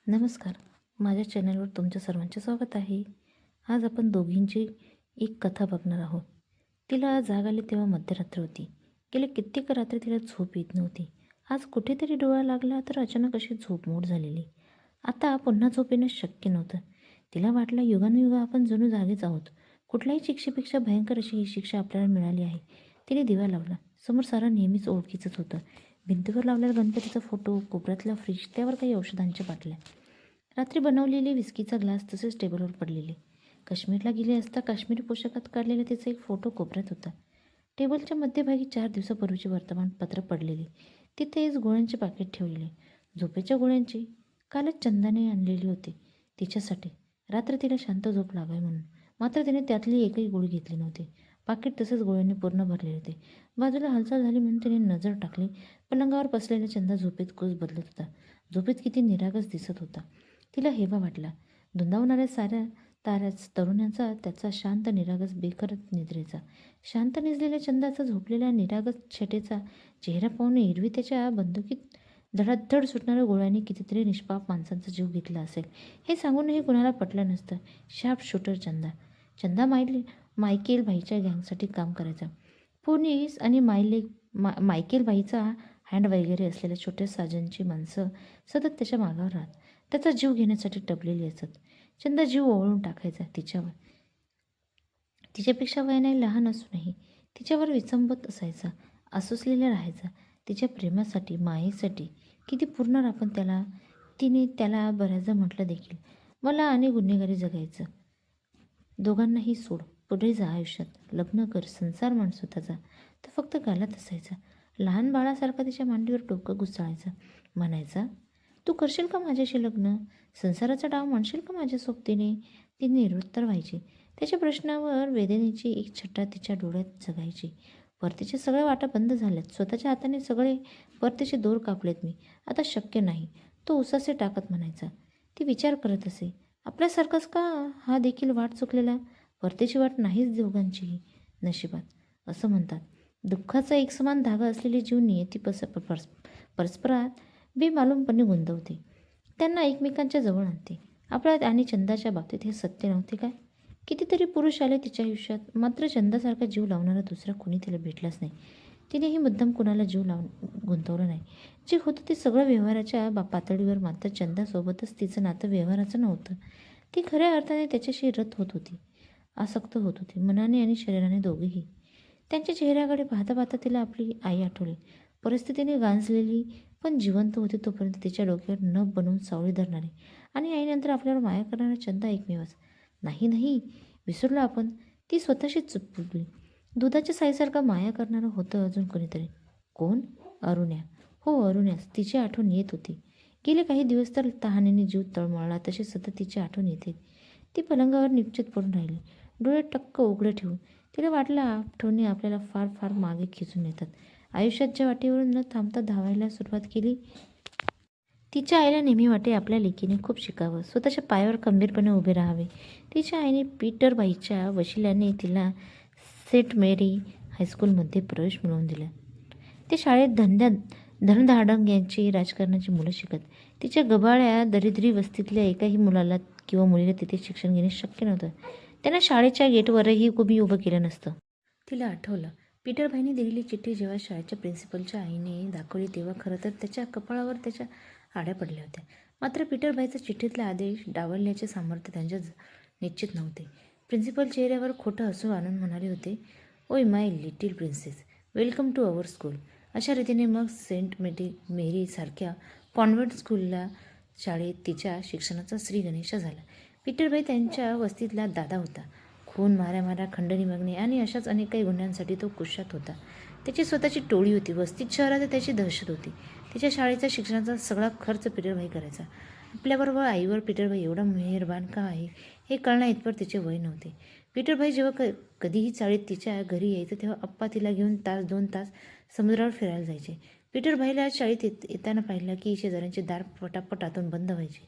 नमस्कार. माझ्या चॅनलवर तुमच्या सर्वांचे स्वागत आहे. आज आपण दोघींची एक कथा बघणार आहोत. तिला जाग आली तेव्हा मध्यरात्र होती. गेल्या कित्येक रात्री तिला झोप येत नव्हती. आज कुठेतरी डोळा लागला तर अचानक अशी झोपमोड झालेली. आता पुन्हा झोप येणं शक्य नव्हतं. तिला वाटलं युगानुयुग आपण जणू जागेच आहोत. कुठल्याही शिक्षेपेक्षा भयंकर अशी ही शिक्षा आपल्याला मिळाली आहे. तिने दिवा लावला. समोर सारं नेहमीच ओळखीचंच होतं. भिंतीवर लावलेला गणपतीचा फोटो, कोपऱ्यातला फ्रीज, त्यावर काही औषधांच्या बाटल्या. रात्री बनवलेली विस्कीचा ग्लास तसेच टेबलवर पडलेले. काश्मीरला गेले असता काश्मीरी पोशाखात काढलेला तिचा एक फोटो कोपऱ्यात होता. टेबलच्या मध्यभागी 4 दिवसापूर्वीचे वर्तमानपत्र पडलेले. तिथेच गोळ्यांचे पाकिट ठेवलेले. झोपेच्या गोळ्यांची. कालच चंदाने आणलेली होती तिच्यासाठी. रात्र तिला शांत झोप लागावी म्हणून. मात्र तिने त्यातली एकही गोळी घेतली नव्हती. पाकिट तसेच गोळ्यांनी पूर्ण भरलेले होते. बाजूला हालचाल झाली म्हणून तिने नजर टाकली. पलंगावर बसलेला चंदा झोपेत कूस बदलत होता. झोपेत किती निरागस दिसत होता. तिला हेवा वाटला. धुंदावणाऱ्या साऱ्या ताऱ्याच तरुणाचा, त्याचा शांत निरागस बेखरत निद्रेचा, शांत निजलेल्या चंदाचा, झोपलेल्या निरागस छटेचा चेहरा पाहून एरवी त्याच्या बंदुकीत धडाधड सुटणाऱ्या गोळ्यांनी कितीतरी निष्पाप माणसांचा जीव घेतला असेल हे सांगूनही कुणाला पटलं नसतं. Sharp shooter Chanda. Chanda Michael भाईच्या गँगसाठी काम करायचा. पोलीस आणि मायकेल भाईचा हँड वगैरे असलेल्या छोट्या साजनची माणसं सतत त्याच्या मागावर राहत. त्याचा जीव घेण्यासाठी टपलेली असत. चंदा जीव ओवाळून टाकायचा तिच्यावर. तिच्यापेक्षा वयाने लहान असूनही तिच्यावर विचंबत असायचा. आसुसलेला राहायचा. तिच्या प्रेमासाठी, मायेसाठी. किती पुरणार आपण त्याला. तिने त्याला बऱ्याचदा म्हटलं देखील, मला आणि गुन्हेगारी जगायचं. दोघांनाही सोड. पुढे जा आयुष्यात. लग्न कर. संसार मांड स्वतःचा. तो फक्त गालात असायचा. लहान बाळासारखा तिच्या मांडीवर डोकं घुसाळायचा. म्हणायचा, तू करशील का माझ्याशी लग्न? संसाराचा डाव म्हणशील का माझ्या सोबतीने? ती निरुत्तर व्हायची. त्याच्या प्रश्नावर वेदनेची एक छटा तिच्या डोळ्यात जगायची. परतीच्या सगळ्या वाटा बंद झाल्यात. स्वतःच्या हाताने सगळे परतीचे दोर कापलेत मी. आता शक्य नाही. तो उसासे टाकत म्हणायचा. ती विचार करत असे, आपल्यासारखाच का हा देखील वाट चुकलेला? परतीची वाट नाहीच दोघांचीही नशिबात असं म्हणतात. दुःखाचा एकसमान धागा असलेली जीव नियती परस्परात बेमालूमपणे गुंतवते. त्यांना एकमेकांच्या जवळ आणते. आपल्या आणि चंदाच्या बाबतीत हे सत्य नव्हते काय? कितीतरी पुरुष आले तिच्या आयुष्यात, मात्र चंदासारखा जीव लावणारा दुसरा कुणी तिला भेटलाच नाही. तिनेही मुद्दाम कुणाला जीव लावून गुंतवलं नाही. जे होतं ते सगळं व्यवहाराच्या पातळीवर. मात्र चंदासोबतच तिचं नातं व्यवहाराचं नव्हतं. ती खऱ्या अर्थाने त्याच्याशी रत होत होती. आसक्त होत होती. मनाने आणि शरीराने दोघेही. त्यांच्या चेहऱ्याकडे पाहता पाहता तिला आपली आई आठवली. परिस्थितीने गांजलेली पण जिवंत होती तोपर्यंत तिच्या डोक्यावर नभ बनवून सावळी धरणारी आणि आईनंतर आपल्यावर माया करणारा चंदा एकमेवच. नाही नाही, विसरलो आपण. ती स्वतःशीच चुपली. दुधाच्या साईसारखा माया करणारं होतं अजून कोणीतरी. कोण? अरुण्या. हो, अरुण्यास तिची आठवण येत होती. गेले काही दिवस तर तहानेने जीव तळमळला तशी सतत तिची आठवण येते. ती पलंगावर निश्चित पडून राहिली, डोळे टक्क उघडे ठेवून. तिला वाटलं आठवणी आपल्याला फार फार मागे खिचून येतात. आयुष्यात ज्या वाटेवरून न थांबता धावायला सुरुवात केली. तिच्या आईला नेहमी वाटे आपल्या लेकीने खूप शिकावं, स्वतःच्या पायावर खंबीरपणे उभे राहावे. तिच्या आईने पीटरबाईच्या वशिल्याने तिला सेंट मेरी हायस्कूलमध्ये प्रवेश मिळवून दिला. ते शाळेत धनधाडक राजकारणाची मुलं शिकत. तिच्या गबाळ्या दरिद्री वस्तीतल्या एकाही मुलाला किंवा मुलीला तिथे शिक्षण घेणे शक्य नव्हतं. त्यांना शाळेच्या गेटवरही कोणी उभं केलं नसतं. तिला आठवलं, पीटरभाईने दिलेली चिठ्ठी जेव्हा शाळेच्या प्रिन्सिपलच्या आईने दाखवली तेव्हा खरं तर त्याच्या कपाळावर त्याच्या आड्या पडल्या होत्या. मात्र पीटरभाईचा चिठ्ठीतला आदेश डावलण्याचे सामर्थ्य त्यांच्या निश्चित नव्हते. प्रिन्सिपल चेहऱ्यावर खोटं हसू आणून म्हणाले होते, ओय my little princess, welcome to our school. अशा रीतीने मग सेंट मेरी सारख्या कॉन्व्हेंट शाळेत तिच्या शिक्षणाचा श्री गणेशा झाला. पीटरभाई त्यांच्या वस्तीतला दादा होता. खून, माऱ्या, खंडणी मागणे आणि अशाच अनेक काही गुन्ह्यांसाठी तो कुख्यात होता. त्याची स्वतःची टोळी होती. वस्तीत शहरात त्याची दहशत होती. तिच्या शाळेच्या शिक्षणाचा सगळा खर्च पीटरभाई करायचा. आपल्याबरोबर आईवर पीटरभाई एवढा मेहरबान का आहे हे कळण्या इतपर तिचे वय नव्हते. पीटरभाई जेव्हा कधीही चाळीत तिच्या घरी यायचं तेव्हा आप्पा तिला घेऊन 2 तास समुद्रावर फिरायला जायचे. पीटरभाईला शाळेत येताना पाहिलं की शेजाऱ्यांचे दार पटापट आतून बंद व्हायचे.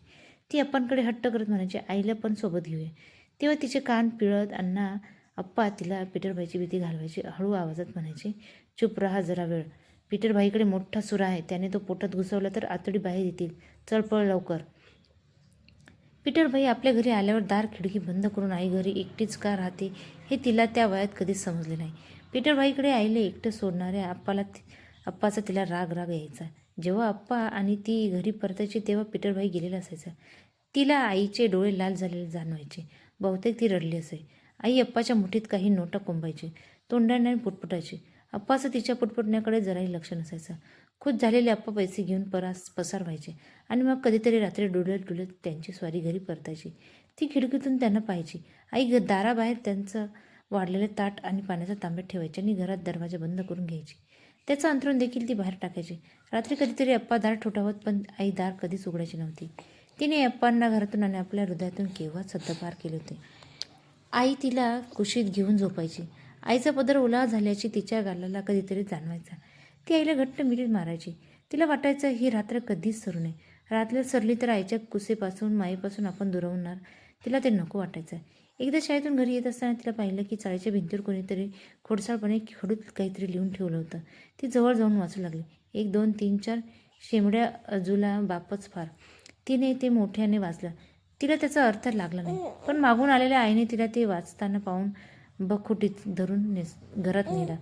ती अप्पांकडे हट्ट करत म्हणायची, आईला पण सोबत घेऊया. तेव्हा तिचे कान पिळत अण्णा आप्पा तिला पीटरभाईची भीती घालवायची. हळू आवाजात म्हणायचे, चूप राहा जरा वेळ. पीटरभाईकडे मोठा सुरा आहे. त्याने तो पोटात घुसवला तर आतडी बाहेर येतील. चल पळ लवकर. पीटरभाई आपल्या घरी आल्यावर दार खिडकी बंद करून आई घरी एकटीच का राहते हे तिला त्या वयात कधीच समजले नाही. पीटरभाईकडे आईला एकटं सोडणाऱ्या अप्पाचा तिला राग यायचा. जेव्हा अप्पा आणि ती घरी परतायची तेव्हा पीटरभाई गेलेला असायचा. तिला आईचे डोळे लाल झालेले जाणवायचे. बहुतेक ती रडली असे. आई अप्पाच्या मुठीत काही नोटा कोंबायची, तोंडाने पुटपुटायची. अप्पाचं तिच्या पुटपुटण्याकडे जराही लक्ष नसायचं. खुश झालेले अप्पा पैसे घेऊन पसार व्हायचे आणि मग कधीतरी रात्री डुलत डुलत त्यांची स्वारी घरी परतायची. ती खिडकीतून त्यांना पाहायची. आई दाराबाहेर त्यांचं वाढलेलं ताट आणि पाण्याचा तांब्या ठेवायची आणि घरात दरवाजा बंद करून घ्यायची. त्याचं अंथरूण देखील ती बाहेर टाकायची. रात्री कधीतरी अप्पा दार ठोठावत, पण आई दार कधीच उघडायची नव्हती. तिने अप्पांना घरातून आणि आपल्या हृदयातून केव्हाच सद्दपार केले होते. आई तिला कुशीत घेऊन झोपायची. आईचा पदर ओला झाल्याची तिच्या गालाला कधीतरी जाणवायचा. ती आईला घट्ट मिठी मारायची. तिला वाटायचं ही रात्र कधीच सरू नये. रात्र सरली तर आईच्या कुसेपासून, माईपासून आपण दुरावणार. तिला ते नको वाटायचं. एकदा शाळेतून घरी येत असताना तिला पाहिलं की चाळीच्या भिंतीवर कोणीतरी खोडसाळपणे खडूत काहीतरी लिहून ठेवलं होतं. ती जवळ जाऊन वाचू लागली. 1, 2, 3, 4 शेंबड्या अजूला बापच फार. तिने ते मोठ्याने वाचलं. तिला त्याचा अर्थ लागला नाही, पण मागून आलेल्या आईने तिला ते वाचताना पाहून बखुटीत धरून घरात नेला.